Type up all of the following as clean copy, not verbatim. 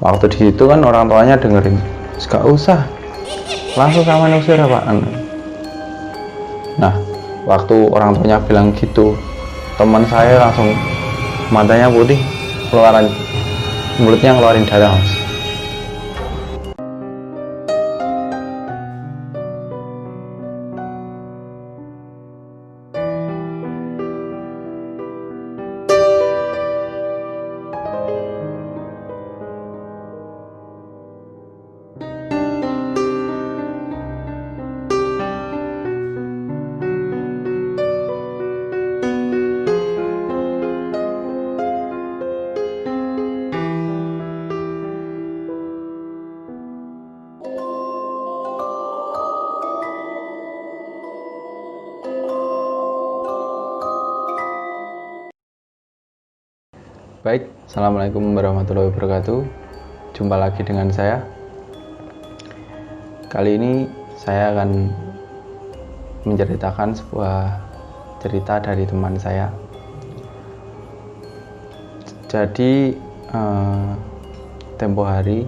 Waktu di situ kan orang tuanya dengerin, gak usah, langsung sama usir apaan. Nah, waktu orang tuanya bilang gitu, teman saya langsung matanya putih, mulutnya ngeluarin darah, Mas. Baik, assalamualaikum warahmatullahi wabarakatuh. Jumpa lagi dengan saya. Kali ini saya akan menceritakan sebuah cerita dari teman saya. Jadi tempo hari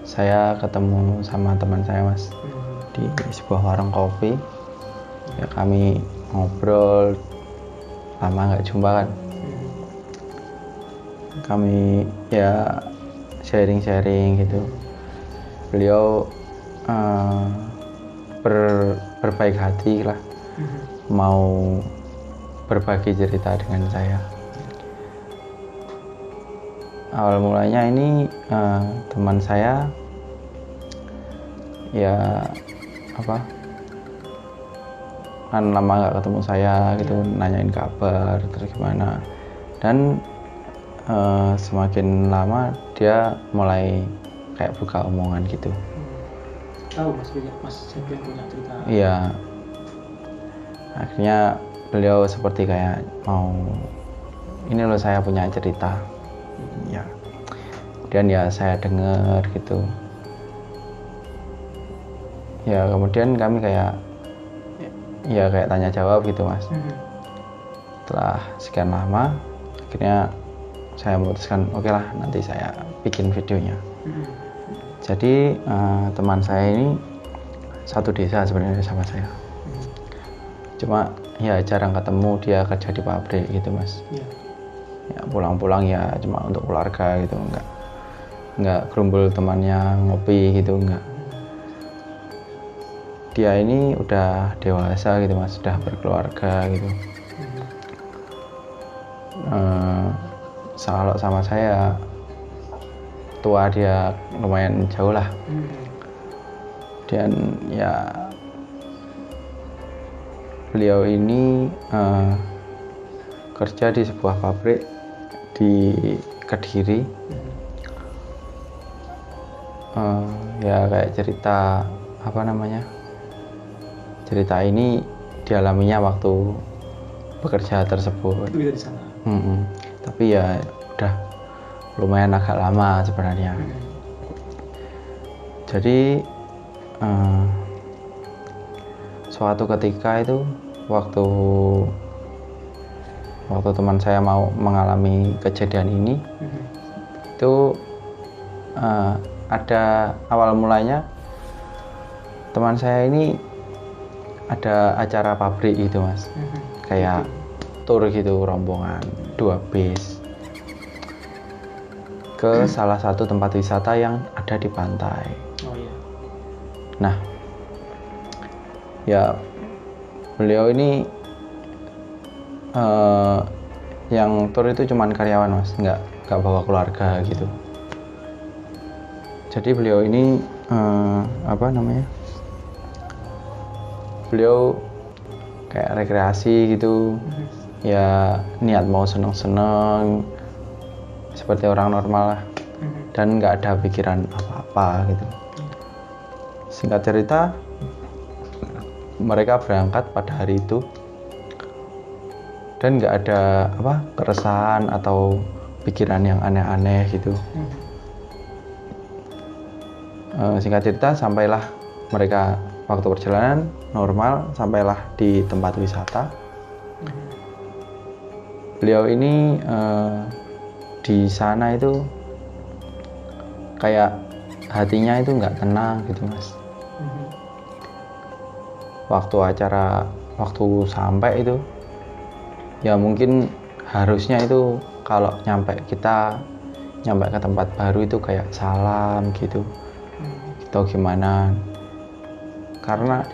saya ketemu sama teman saya, Mas, di sebuah warung kopi. Ya, kami ngobrol lama nggak jumpa kan. Kami ya sharing gitu. Beliau berbaik hati lah, mau berbagi cerita dengan saya. Awal mulanya ini teman saya ya kan lama nggak ketemu saya gitu, nanyain kabar terus gimana, dan semakin lama dia mulai kayak buka omongan gitu. Tahu Mas siapa yang punya cerita? Iya, akhirnya beliau seperti kayak mau, ini loh saya punya cerita. Ya, kemudian ya saya dengar gitu. Ya kemudian kami kayak tanya jawab gitu, Mas. Setelah sekian lama, akhirnya saya memutuskan, oke lah, nanti saya bikin videonya. Jadi teman saya ini satu desa sebenarnya sama saya. Cuma ya jarang ketemu, dia kerja di pabrik gitu, Mas. Ya pulang-pulang ya cuma untuk keluarga gitu, enggak gerumbul temannya ngopi gitu, enggak. Dia ini udah dewasa gitu, Mas, sudah berkeluarga gitu. Kalau sama saya tua, dia lumayan jauh lah. Dan ya beliau ini kerja di sebuah pabrik di Kediri. Ya kayak cerita cerita ini dialaminya waktu bekerja tersebut. Itu bisa di sana. Tapi ya udah lumayan agak lama sebenarnya. Jadi suatu ketika itu waktu teman saya mau mengalami kejadian ini, itu ada awal mulanya teman saya ini ada acara pabrik gitu, Mas. Kayak tur gitu, rombongan 2 bis ke salah satu tempat wisata yang ada di pantai. Nah, ya beliau ini yang tur itu cuman karyawan, Mas, nggak bawa keluarga gitu. Jadi beliau ini beliau kayak rekreasi gitu, ya niat mau seneng-seneng seperti orang normal lah, dan nggak ada pikiran apa-apa gitu. Singkat cerita, mereka berangkat pada hari itu dan nggak ada keresahan atau pikiran yang aneh-aneh gitu. Singkat cerita, sampailah mereka, waktu perjalanan normal, sampailah di tempat wisata. Beliau ini di sana itu kayak hatinya itu nggak tenang gitu mas. Waktu sampai itu ya mungkin harusnya itu kalau nyampe ke tempat baru itu kayak salam gitu atau gimana, karena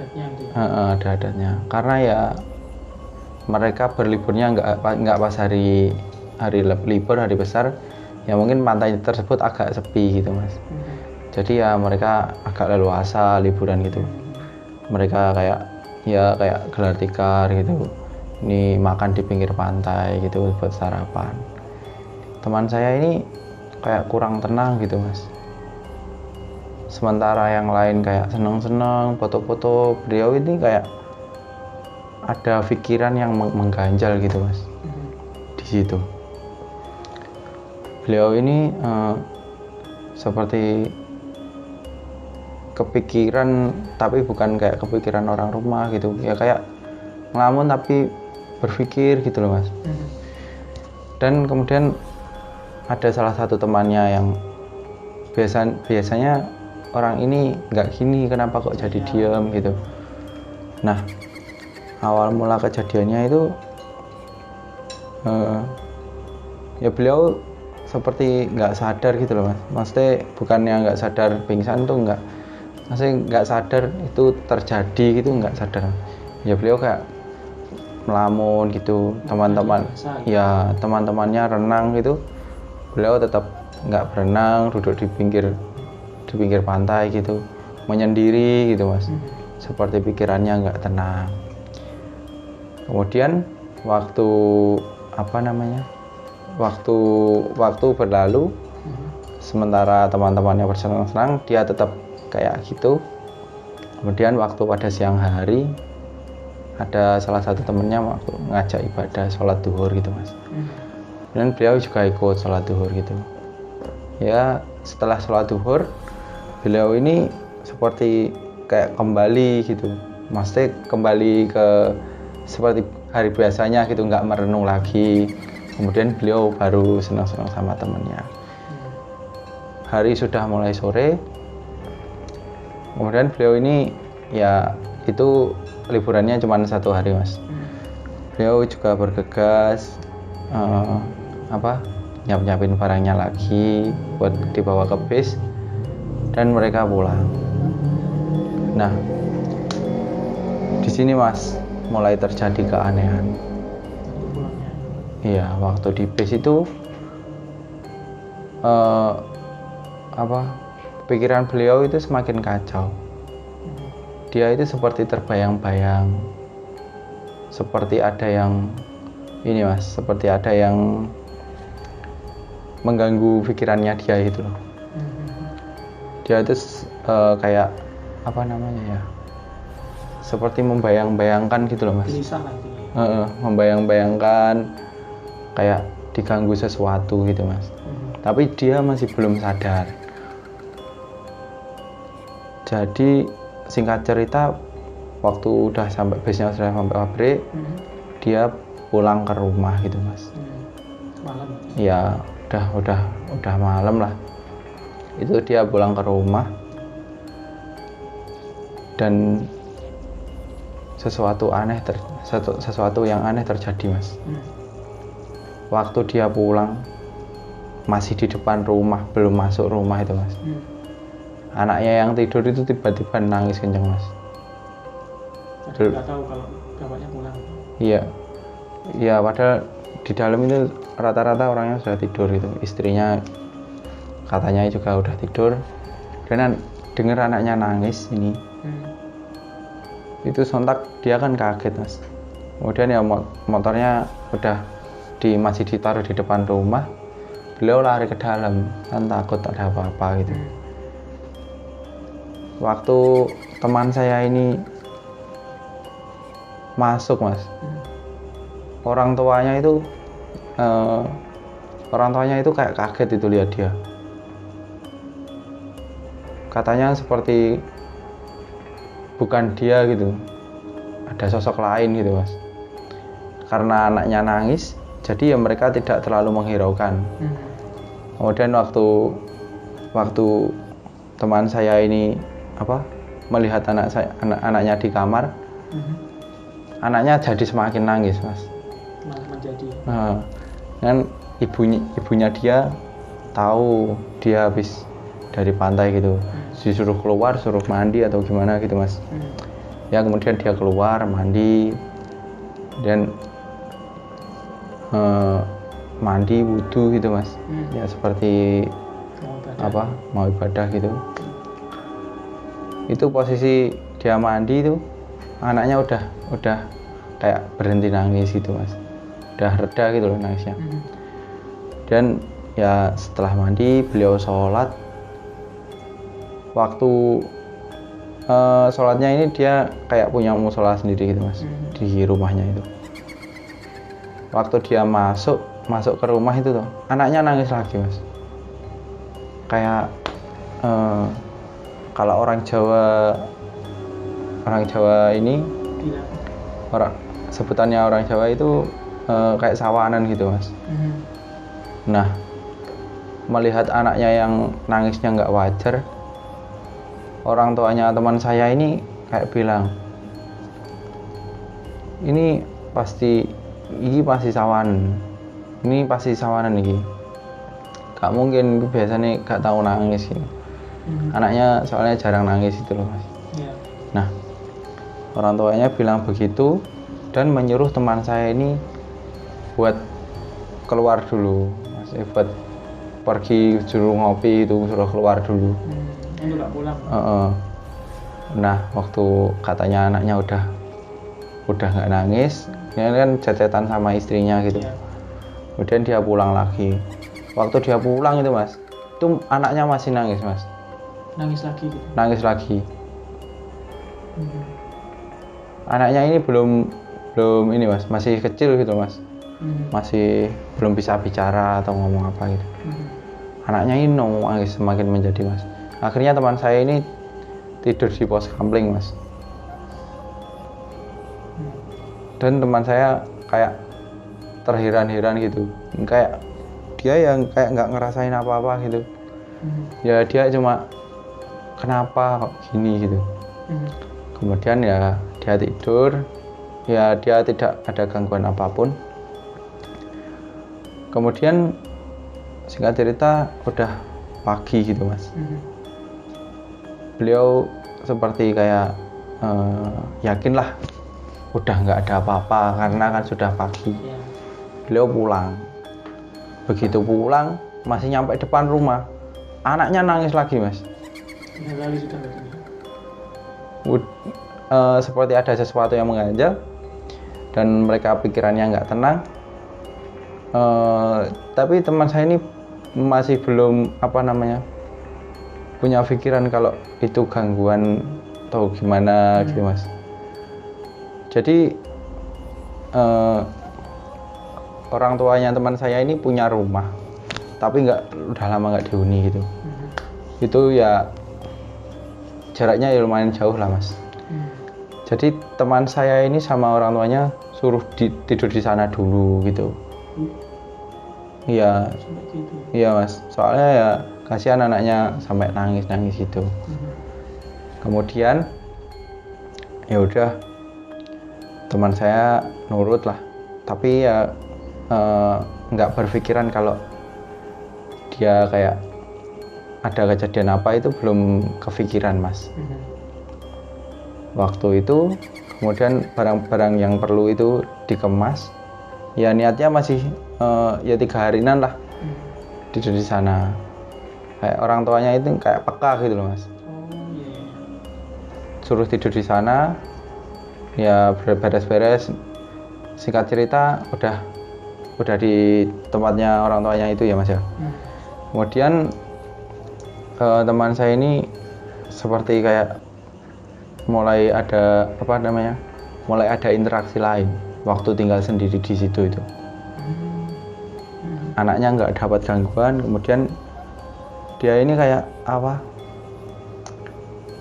ada adatnya, karena ya mereka berliburnya nggak pas hari libur, hari besar ya, mungkin pantai tersebut agak sepi gitu mas. Jadi ya mereka agak leluasa liburan gitu. Mereka kayak gelar tikar gitu, ini makan di pinggir pantai gitu buat sarapan. Teman saya ini kayak kurang tenang gitu mas. Sementara yang lain kayak seneng-seneng foto-foto, beliau ini kayak ada pikiran yang mengganjal gitu mas. Di situ beliau ini seperti kepikiran, tapi bukan kayak kepikiran orang rumah gitu ya, kayak ngelamun tapi berpikir gitu loh mas. Dan kemudian ada salah satu temannya yang biasanya orang ini nggak gini, kenapa kok jadi diam gitu. Nah, awal mula kejadiannya itu ya beliau seperti nggak sadar gitu loh mas. Maksudnya bukannya nggak sadar pingsan tuh nggak, maksudnya nggak sadar itu terjadi gitu, nggak sadar ya. Beliau kayak melamun gitu, teman-temannya renang gitu, beliau tetap nggak berenang, duduk di pinggir pantai gitu, menyendiri gitu mas. Seperti pikirannya nggak tenang. Kemudian waktu berlalu, sementara teman-temannya bersenang-senang, dia tetap kayak gitu. Kemudian waktu pada siang hari, ada salah satu temennya waktu ngajak ibadah sholat duhur gitu mas. Dan beliau juga ikut sholat duhur gitu ya. Setelah sholat duhur, beliau ini seperti kayak kembali gitu, maksudnya kembali ke seperti hari biasanya gitu, nggak merenung lagi. Kemudian beliau baru senang-senang sama temennya. Hari sudah mulai sore, kemudian beliau ini ya itu liburannya cuma 1 hari mas. Beliau juga bergegas nyiapin barangnya lagi buat dibawa ke bis, dan mereka pulang. Nah, di sini mas mulai terjadi keanehan. Iya, waktu di bis itu pikiran beliau itu semakin kacau. Dia itu seperti terbayang-bayang, seperti ada yang seperti ada yang mengganggu pikirannya dia itu loh. Dia itu kayak seperti membayang-bayangkan gitu loh mas. Membayang-bayangkan kayak diganggu sesuatu gitu mas. Tapi dia masih belum sadar. Jadi singkat cerita, waktu udah sampai bisnya sudah sampai pabrik, dia pulang ke rumah gitu mas. Malam ya udah malam lah. Itu dia pulang ke rumah, dan sesuatu yang aneh terjadi mas. Waktu dia pulang, masih di depan rumah, belum masuk rumah itu mas. Anaknya yang tidur itu tiba-tiba nangis kenceng mas. Nggak tahu kalau bapaknya pulang. Iya, padahal di dalam itu rata-rata orangnya sudah tidur gitu. Istrinya katanya juga udah tidur. Dan dengar anaknya nangis ini, itu sontak dia kan kaget mas. Kemudian ya motornya masih ditaruh di depan rumah. Beliau lari ke dalam, kan takut ada apa-apa gitu. Waktu teman saya ini masuk mas, orang tuanya itu kayak kaget itu lihat dia. Katanya seperti bukan dia gitu, ada sosok lain gitu mas. Karena anaknya nangis, jadi ya mereka tidak terlalu menghiraukan. Kemudian waktu waktu teman saya ini melihat anaknya di kamar, anaknya jadi semakin nangis, Mas. Malah menjadi. Kan ibunya dia tahu dia habis dari pantai gitu, disuruh keluar, suruh mandi atau gimana gitu, Mas. Ya kemudian dia keluar mandi dan mandi wudu gitu, Mas. Ya seperti mau ibadah gitu. Itu posisi dia mandi itu anaknya udah kayak berhenti nangis gitu, Mas. Udah reda gitu loh nangisnya. Dan ya setelah mandi beliau sholat. Waktu sholatnya ini dia kayak punya musola sendiri gitu, Mas, di rumahnya itu. Waktu dia masuk ke rumah itu tuh, anaknya nangis lagi, Mas. Kayak kalau orang Jawa ini sebutannya orang Jawa itu kayak sawanan gitu, Mas. Nah, melihat anaknya yang nangisnya nggak wajar, orang tuanya teman saya ini kayak bilang, ini pasti sawanan, ini gak mungkin, biasanya gak tahu nangis ini. Anaknya soalnya jarang nangis itu loh, Mas. Nah, orang tuanya bilang begitu dan menyuruh teman saya ini buat keluar dulu, Mas. Buat pergi, suruh ngopi itu, suruh keluar dulu. Untuk gak pulang. Nah, waktu katanya anaknya udah nggak nangis, dia kan cecetan sama istrinya gitu. Kemudian dia pulang lagi. Waktu dia pulang itu, Mas, itu anaknya masih nangis, Mas. Nangis lagi. Anaknya ini belum ini, Mas, masih kecil gitu, Mas. Masih belum bisa bicara atau ngomong apa gitu. Anaknya ini nangis semakin menjadi, Mas. Akhirnya teman saya ini tidur di pos kampling, Mas. Dan teman saya kayak terheran-heran gitu, kayak dia yang kayak nggak ngerasain apa-apa gitu. Ya dia cuma kenapa kok gini gitu. Kemudian ya dia tidur, ya dia tidak ada gangguan apapun. Kemudian singkat cerita udah pagi gitu, Mas. Beliau seperti kayak yakinlah udah nggak ada apa-apa karena kan sudah pagi. Beliau pulang. Begitu pulang, masih nyampe depan rumah, anaknya nangis lagi, Mas. Seperti ada sesuatu yang mengganjal dan mereka pikirannya nggak tenang. Tapi teman saya ini masih belum punya pikiran kalau itu gangguan atau gimana gitu, Mas. Jadi orang tuanya teman saya ini punya rumah, tapi udah lama nggak dihuni gitu. Itu ya jaraknya ya lumayan jauh lah, Mas. Jadi teman saya ini sama orang tuanya suruh tidur di sana dulu gitu. Iya, Mas. Soalnya ya kasihan anaknya sampai nangis gitu. Kemudian ya udah, teman saya nurut lah, tapi ya nggak berpikiran kalau dia kayak ada kejadian apa, itu belum kepikiran, Mas. Waktu itu kemudian barang-barang yang perlu itu dikemas, ya niatnya masih ya 3 harian lah tidur di sana. Kayak orang tuanya itu kayak peka gitu loh, Mas. Suruh tidur di sana, ya beres-beres. Singkat cerita udah di tempatnya orang tuanya itu ya, Mas ya. Kemudian teman saya ini seperti kayak mulai ada mulai ada interaksi lain waktu tinggal sendiri di situ itu. Anaknya nggak dapat gangguan, kemudian dia ini kayak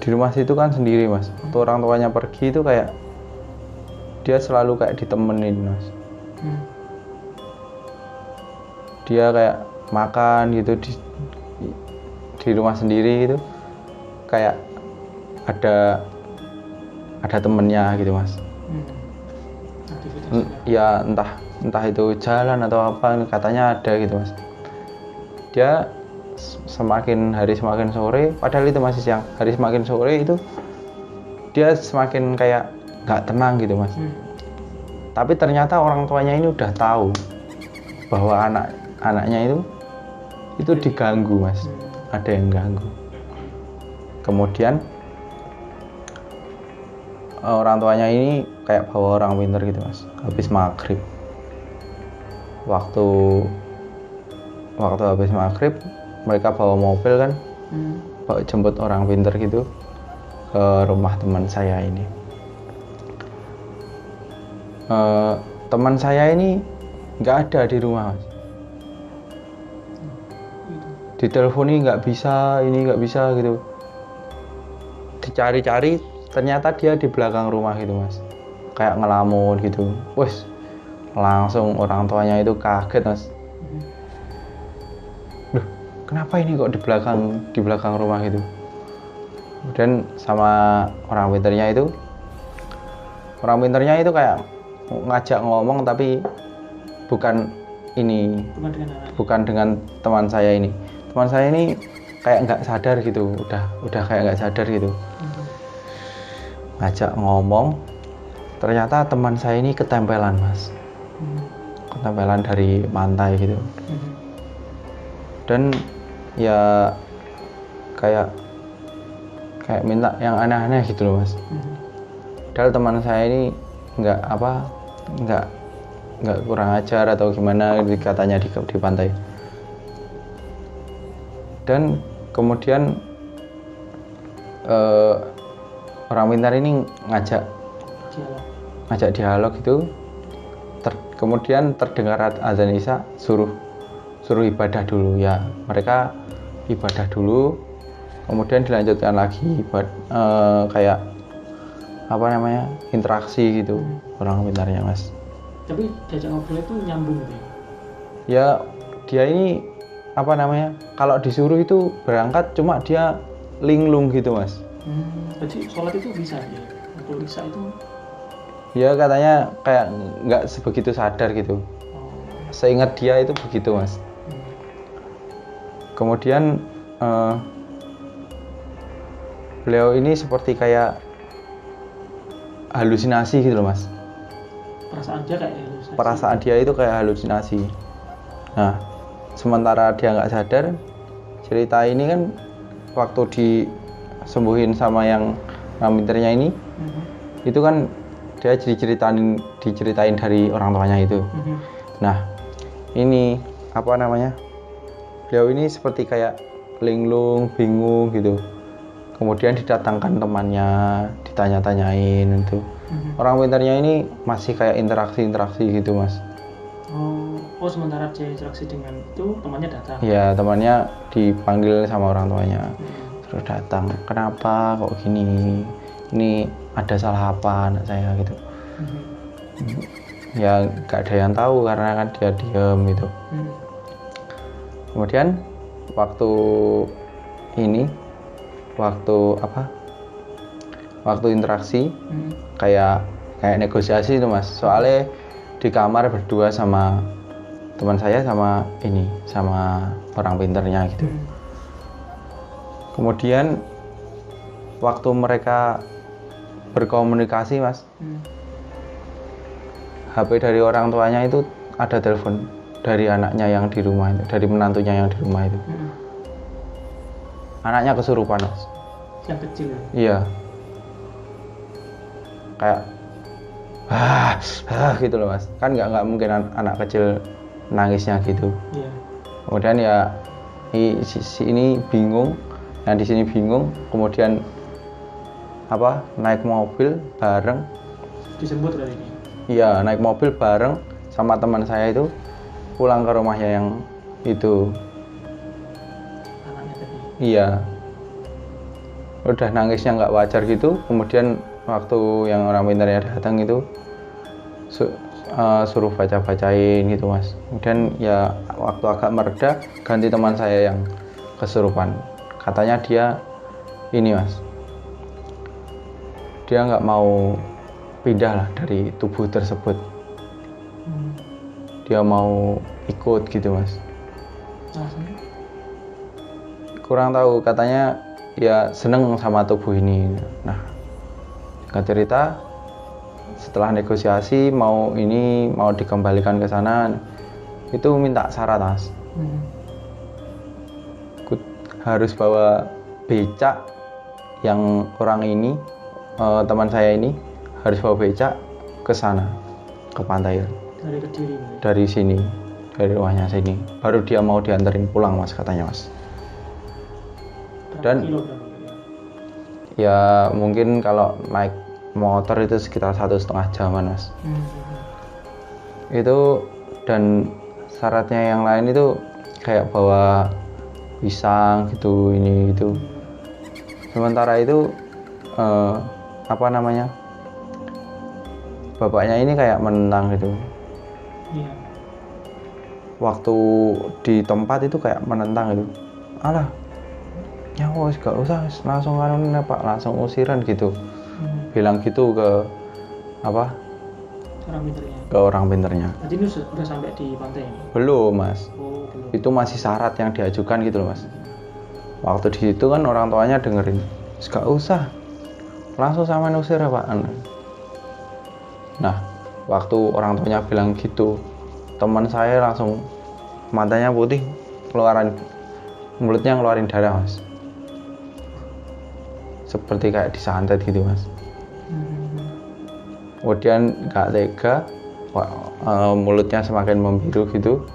di rumah situ kan sendiri, Mas. Waktu orang tuanya pergi itu kayak dia selalu kayak ditemenin, Mas. Dia kayak makan gitu di rumah sendiri itu kayak ada temennya gitu mas. Aktivitasnya. Ya entah itu jalan atau apa, katanya ada gitu mas. Dia semakin hari semakin sore, padahal itu masih siang, hari semakin sore itu dia semakin kayak nggak tenang gitu mas. Tapi ternyata orang tuanya ini udah tahu bahwa anaknya itu diganggu mas, ada yang ganggu. Kemudian orang tuanya ini kayak bawa orang pintar gitu mas, habis maghrib, waktu habis maghrib mereka bawa mobil kan, bawa jemput orang pintar gitu ke rumah teman saya ini. Teman saya ini nggak ada di rumah mas. Diteleponi nggak bisa, ini nggak bisa gitu. Dicari-cari ternyata dia di belakang rumah gitu mas, kayak ngelamun gitu. Wes langsung orang tuanya itu kaget mas. Loh, kenapa ini kok di belakang rumah gitu. Kemudian sama orang pinternya itu kayak ngajak ngomong, tapi bukan dengan teman saya ini. Teman saya ini kayak nggak sadar gitu, udah kayak nggak sadar gitu. Ngajak ngomong, ternyata teman saya ini ketempelan mas, ketempelan dari pantai gitu. Dan ya kayak minta yang aneh-aneh gitu loh mas. Padahal teman saya ini nggak kurang ajar atau gimana katanya di pantai. Dan kemudian orang pintar ini ngajak dialog gitu. Kemudian terdengar azan isya, suruh ibadah dulu ya. Mereka ibadah dulu, kemudian dilanjutkan lagi kayak interaksi gitu orang pintarnya mas. Tapi diajak ngobrol itu nyambung gitu ya? Dia ini kalau disuruh itu berangkat, cuma dia linglung gitu mas. Jadi sholat itu bisa ya? Untuk isya itu? Ya katanya kayak nggak sebegitu sadar gitu. Seingat dia itu begitu mas. Kemudian beliau ini seperti kayak halusinasi gitu loh mas. Perasaan dia itu kayak halusinasi. Nah, sementara dia nggak sadar, cerita ini kan waktu disembuhin sama yang pinternya ini, itu kan dia diceritain dari orang tuanya itu. Nah, ini beliau ini seperti kayak linglung, bingung gitu. Kemudian didatangkan temannya, ditanya-tanyain itu. Orang pintarnya ini masih kayak interaksi gitu mas. Oh, sementara dia interaksi dengan itu, temannya datang? Iya, temannya dipanggil sama orang tuanya. Terus datang, kenapa kok gini? Ini ada salah apa anak saya gitu. Ya gak ada yang tahu karena kan dia diam gitu. Kemudian waktu interaksi kayak negosiasi itu mas. Soalnya di kamar berdua sama teman saya sama orang pinternya gitu. Kemudian waktu mereka berkomunikasi mas, HP dari orang tuanya itu ada telepon dari anaknya yang di rumah itu, dari menantunya yang di rumah itu. Anaknya kesurupan mas. Yang kecil ya? Iya. Kayak gitu loh mas. Kan nggak mungkin anak kecil nangisnya gitu. Iya. Kemudian ya si ini bingung, yang di sini bingung. Kemudian naik mobil bareng. Disebut kali ini? Iya, naik mobil bareng sama teman saya itu pulang ke rumahnya yang itu. Anaknya tadi? Iya. Udah nangisnya nggak wajar gitu. Kemudian waktu yang orang pintarnya datang itu suruh bacain gitu mas. Kemudian ya waktu agak mereda, ganti teman saya yang kesurupan katanya dia ini mas, dia nggak mau pindah lah dari tubuh tersebut. Dia mau ikut gitu mas. Alasannya? Kurang tahu, katanya ya seneng sama tubuh ini. Nah, singkat cerita setelah negosiasi mau dikembalikan ke sana, itu minta syarat mas. Harus bawa becak yang orang ini, teman saya ini harus bawa becak ke sana, ke pantai. Dari Kediri? Dari sini, dari rumahnya sini. Baru dia mau dianterin pulang mas, katanya mas. Dan kilo? ya mungkin kalau naik motor itu sekitar 1,5 jaman mas. Itu, dan syaratnya yang lain itu kayak bawa pisang gitu, ini itu. Sementara itu bapaknya ini kayak menentang gitu. Iya. Waktu di tempat itu kayak menentang gitu. Alah, ya wes gak usah, langsung pak, langsung usiran gitu. Bilang gitu ke orang pinternya. Ke orang pinternya. Jadi ini sudah sampai di pantai ini? Belum mas. Oh, belum. Itu masih syarat yang diajukan gitu loh mas. Waktu di situ kan orang tuanya dengerin, gak usah, langsung sama usir ya pak. Nah, waktu orang tuanya bilang gitu, teman saya langsung matanya putih, mulutnya ngeluarin darah mas, seperti kayak disantet gitu mas. Kemudian gak tega, mulutnya semakin membiru gitu.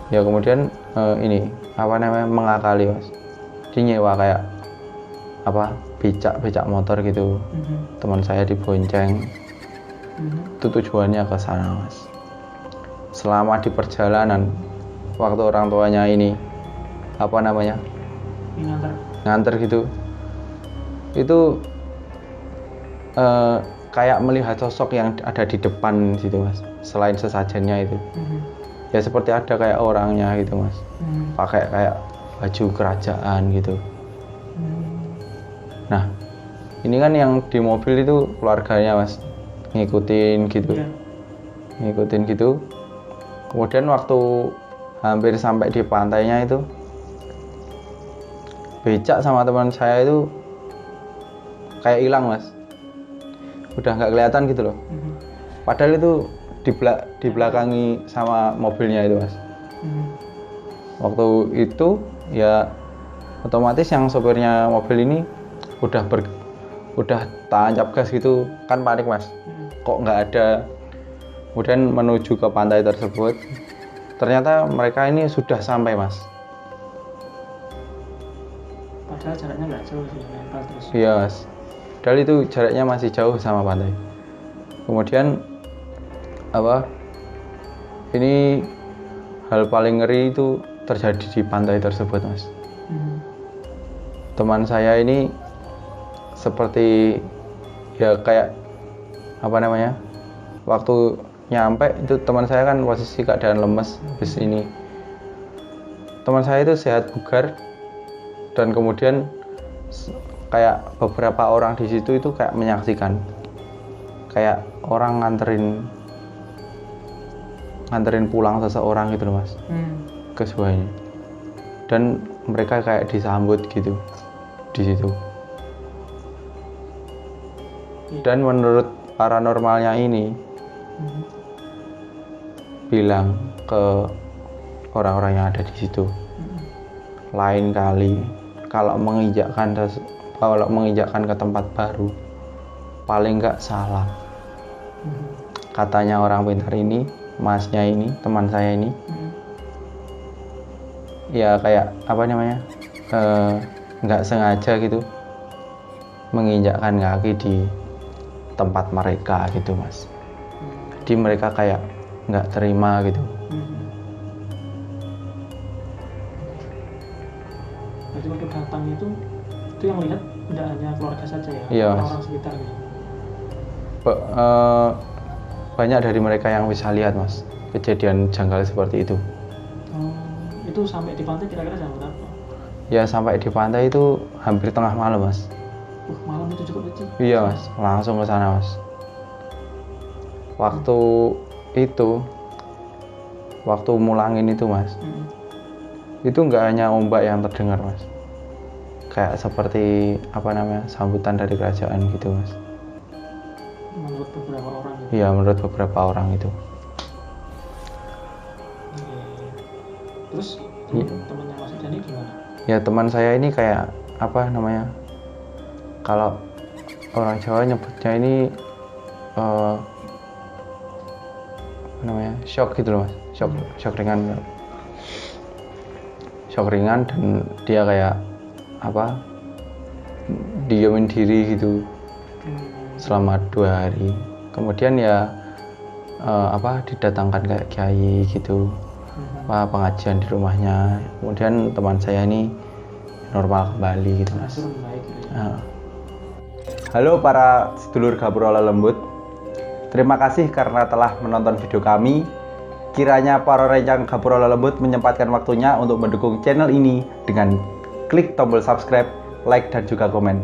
Ya kemudian mengakali mas. Dia nyewa kayak becak motor gitu. Teman saya dibonceng. Itu tujuannya ke sana mas. Selama di perjalanan, waktu orang tuanya ini nganter gitu, itu kayak melihat sosok yang ada di depan gitu mas, selain sesajennya itu. Ya seperti ada kayak orangnya gitu mas, pakai kayak baju kerajaan gitu. Nah, ini kan yang di mobil itu keluarganya mas, ngikutin gitu. Kemudian waktu hampir sampai di pantainya itu, becak sama teman saya itu kayak hilang mas, udah nggak kelihatan gitu loh. Padahal itu dibelakangi sama mobilnya itu mas. Waktu itu ya otomatis yang sopirnya mobil ini udah tancap gas gitu kan, panik mas, kok nggak ada. Kemudian menuju ke pantai tersebut, ternyata mereka ini sudah sampai mas. Padahal jaraknya nggak jauh sih, nempel terus. Iya mas, padahal itu jaraknya masih jauh sama pantai. Kemudian ini hal paling ngeri itu terjadi di pantai tersebut mas. Teman saya ini seperti ya kayak waktu nyampe itu teman saya kan posisi keadaan lemes habis ini. Teman saya itu sehat bugar, dan kemudian kayak beberapa orang di situ itu kayak menyaksikan kayak orang nganterin pulang seseorang gitu loh mas, ke sebuah ini, dan mereka kayak disambut gitu di situ. Dan menurut paranormalnya ini bilang ke orang-orang yang ada di situ, lain kali kalau menginjakkan ke tempat baru, paling nggak salah, katanya orang pintar ini, masnya ini, teman saya ini, ya kayak nggak sengaja gitu menginjakkan kaki di tempat mereka gitu mas. Jadi mereka kayak nggak terima gitu. Berarti waktu datang itu yang lihat tidak hanya keluarga saja ya, iya, orang-orang sekitar gitu. Banyak dari mereka yang bisa lihat mas kejadian janggal seperti itu. Itu sampai di pantai kira-kira jam berapa? ya sampai di pantai itu hampir tengah malam mas. Malam itu juga berarti? Iya mas, langsung ke sana mas. Waktu itu, waktu mulangin itu mas, itu nggak hanya ombak yang terdengar mas, kayak seperti apa namanya sambutan dari kerajaan gitu mas. Menurut beberapa orang gitu? Iya menurut beberapa orang itu. Terus temannya Mas Dani gimana? Ya teman saya ini kayak apa namanya, kalau orang Jawa nyebutnya ini apa namanya, shock gitu loh mas, shock ringan, dan dia kayak apa, diemin diri gitu selama 2 hari. Kemudian ya apa didatangkan kayak kiai gitu, apa pengajian di rumahnya. Kemudian teman saya ini normal kembali gitu mas. Halo para sedulur Gapura Lelembut, terima kasih karena telah menonton video kami. Kiranya para rencang Gapura Lelembut menyempatkan waktunya untuk mendukung channel ini dengan klik tombol subscribe, like, dan juga komen.